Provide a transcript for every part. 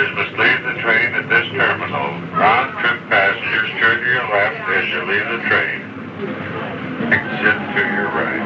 passengers must leave the train at this terminal. Round-trip passengers turn to your left as you leave the train. Exit to your right.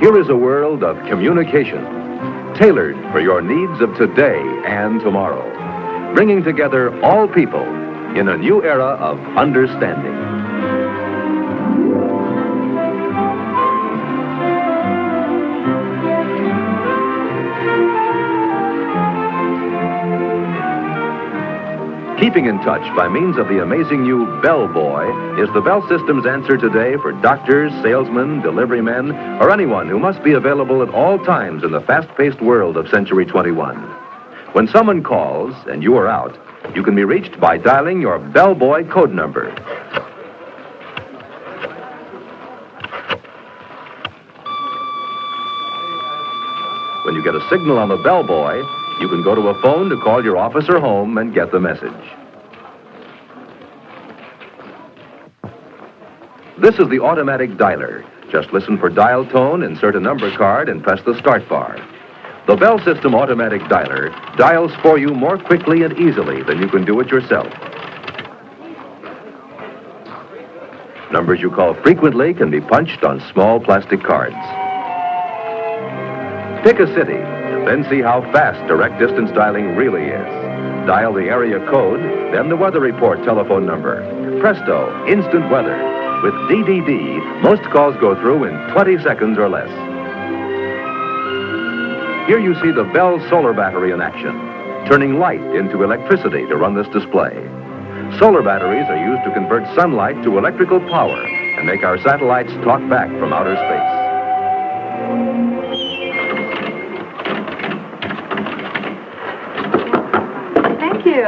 Here is a world of communication, tailored for your needs of today and tomorrow, bringing together all people in a new era of understanding. Keeping in touch by means of the amazing new Bell Boy is the Bell System's answer today for doctors, salesmen, delivery men, or anyone who must be available at all times in the fast-paced world of Century 21. When someone calls and you are out, you can be reached by dialing your Bell Boy code number. When you get a signal on the Bell Boy, you can go to a phone to call your office or home and get the message. This is the automatic dialer. Just listen for dial tone, insert a number card, and press the start bar. The Bell System automatic dialer dials for you more quickly and easily than you can do it yourself. Numbers you call frequently can be punched on small plastic cards. Pick a city, then see how fast direct distance dialing really is. Dial the area code, then the weather report telephone number. Presto, instant weather. With DDD, most calls go through in 20 seconds or less. Here you see the Bell solar battery in action, turning light into electricity to run this display. Solar batteries are used to convert sunlight to electrical power and make our satellites talk back from outer space. Thank you.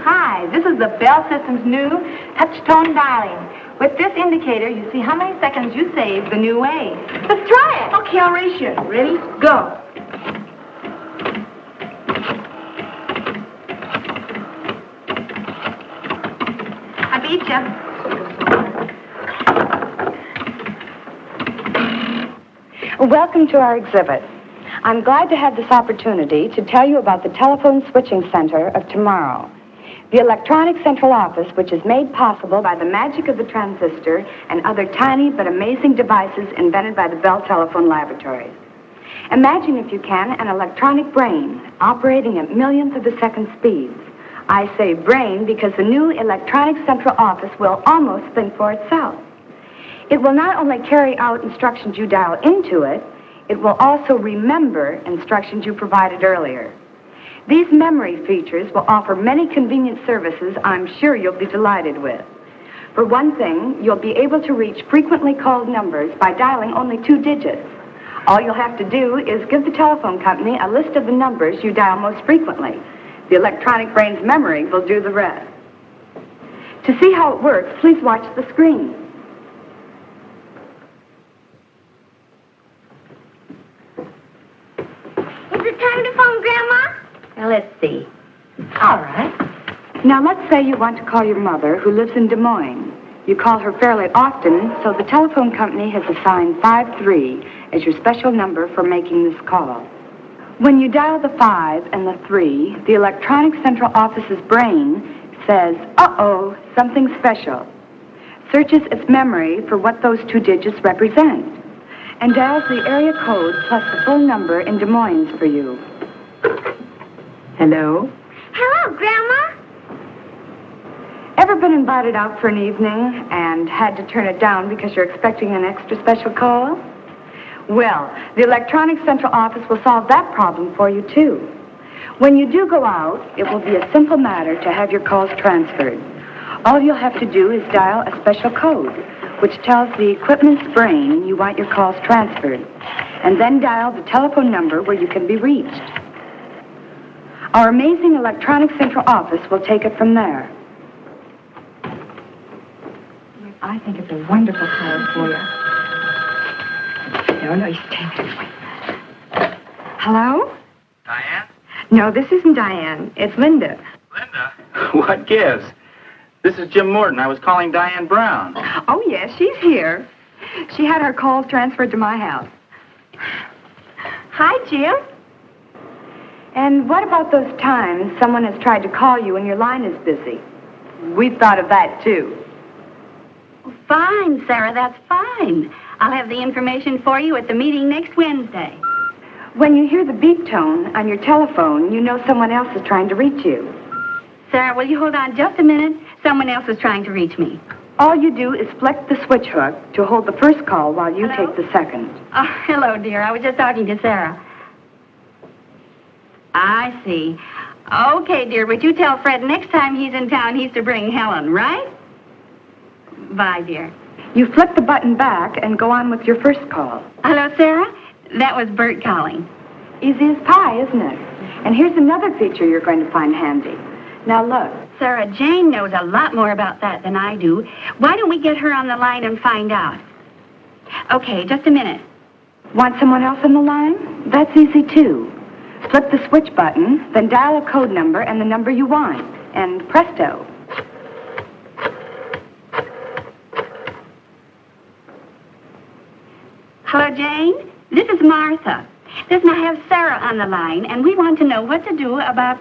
Hi, this is the Bell System's new touch-tone dialing. With this indicator, you see how many seconds you save the new way. Let's try it. Okay, I'll race you. Ready? Go. I beat you. Welcome to our exhibit. I'm glad to have this opportunity to tell you about the telephone switching center of tomorrow. The electronic central office, which is made possible by the magic of the transistor and other tiny but amazing devices invented by the Bell Telephone Laboratories. Imagine, if you can, an electronic brain operating at millionths of a second speeds. I say brain because the new electronic central office will almost think for itself. It will not only carry out instructions you dial into it, it will also remember instructions you provided earlier. These memory features will offer many convenient services I'm sure you'll be delighted with. For one thing, you'll be able to reach frequently called numbers by dialing only 2 digits. All you'll have to do is give the telephone company a list of the numbers you dial most frequently. The electronic brain's memory will do the rest. To see how it works, please watch the screen. Is it time to phone, Grandma? Now, let's see. All right. Now, let's say you want to call your mother, who lives in Des Moines. You call her fairly often, so the telephone company has assigned 53 as your special number for making this call. When you dial the 5 and the 3, the electronic central office's brain says, uh-oh, something special, searches its memory for what those 2 digits represent, and dials the area code plus the full number in Des Moines for you. Hello? Hello, Grandma. Ever been invited out for an evening and had to turn it down because you're expecting an extra special call? Well, the electronic central office will solve that problem for you, too. When you do go out, it will be a simple matter to have your calls transferred. All you'll have to do is dial a special code, which tells the equipment's brain you want your calls transferred, and then dial the telephone number where you can be reached. Our amazing electronic central office will take it from there. I think it's a wonderful call for you. No, you take it. Hello? Diane? No, this isn't Diane. It's Linda. Linda? What gives? This is Jim Morton. I was calling Diane Brown. Oh, yes, she's here. She had her calls transferred to my house. Hi, Jim. And what about those times someone has tried to call you and your line is busy? We've thought of that, too. Fine, Sarah, that's fine. I'll have the information for you at the meeting next Wednesday. When you hear the beep tone on your telephone, you know someone else is trying to reach you. Sarah, will you hold on just a minute? Someone else is trying to reach me. All you do is flick the switch hook to hold the first call while you Hello? take the second. Oh, hello, dear. I was just talking to Sarah. I see. Okay, dear, but you tell Fred next time he's in town he's to bring Helen, right? Bye, dear. You flick the button back and go on with your first call. Hello, Sarah? That was Bert calling. Easy as pie, isn't it? And here's another feature you're going to find handy. Now, look. Sarah, Jane knows a lot more about that than I do. Why don't we get her on the line and find out? Okay, just a minute. Want someone else on the line? That's easy, too. Flip the switch button, then dial a code number and the number you want. And presto. Hello, Jane? This is Martha. Listen, I have Sarah on the line, and we want to know what to do about...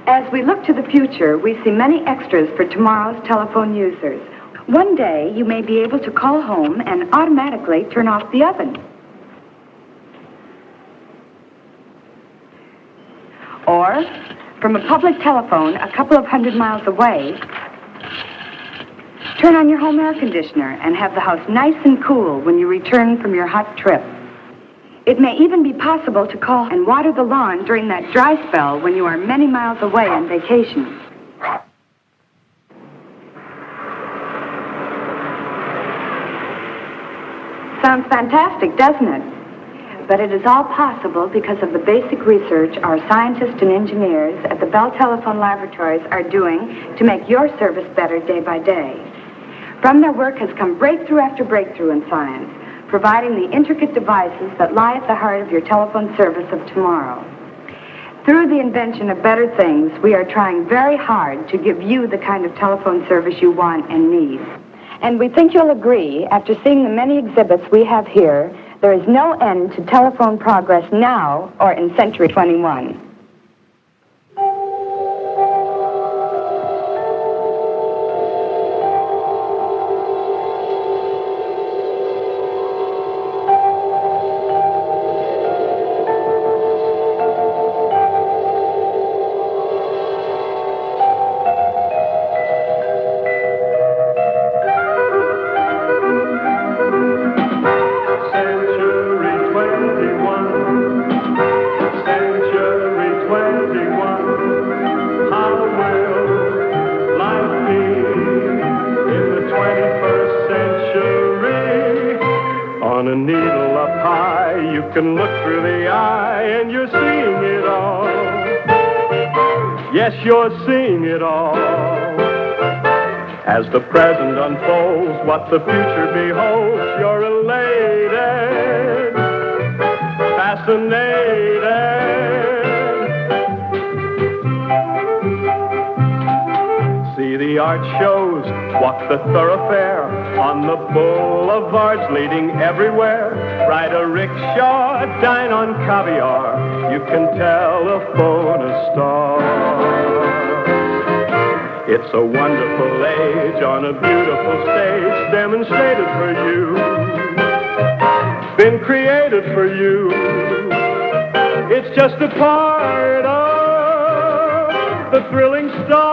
As we look to the future, we see many extras for tomorrow's telephone users. One day, you may be able to call home and automatically turn off the oven. Or, from a public telephone a couple of hundred miles away, turn on your home air conditioner and have the house nice and cool when you return from your hot trip. It may even be possible to call and water the lawn during that dry spell when you are many miles away on vacation. Sounds fantastic, doesn't it? But it is all possible because of the basic research our scientists and engineers at the Bell Telephone Laboratories are doing to make your service better day by day. From their work has come breakthrough after breakthrough in science, providing the intricate devices that lie at the heart of your telephone service of tomorrow. Through the invention of better things, we are trying very hard to give you the kind of telephone service you want and need. And we think you'll agree, after seeing the many exhibits we have here, there is no end to telephone progress now or in Century 21. Can look through the eye and you're seeing it all. Yes, you're seeing it all. As the present unfolds, what the future beholds, you're elated, fascinated. See the art shows, walk the thoroughfare, on the boulevards leading everywhere. Ride a rickshaw, dine on caviar. You can telephone a star. It's a wonderful age on a beautiful stage, demonstrated for you, been created for you. It's just a part of the thrilling story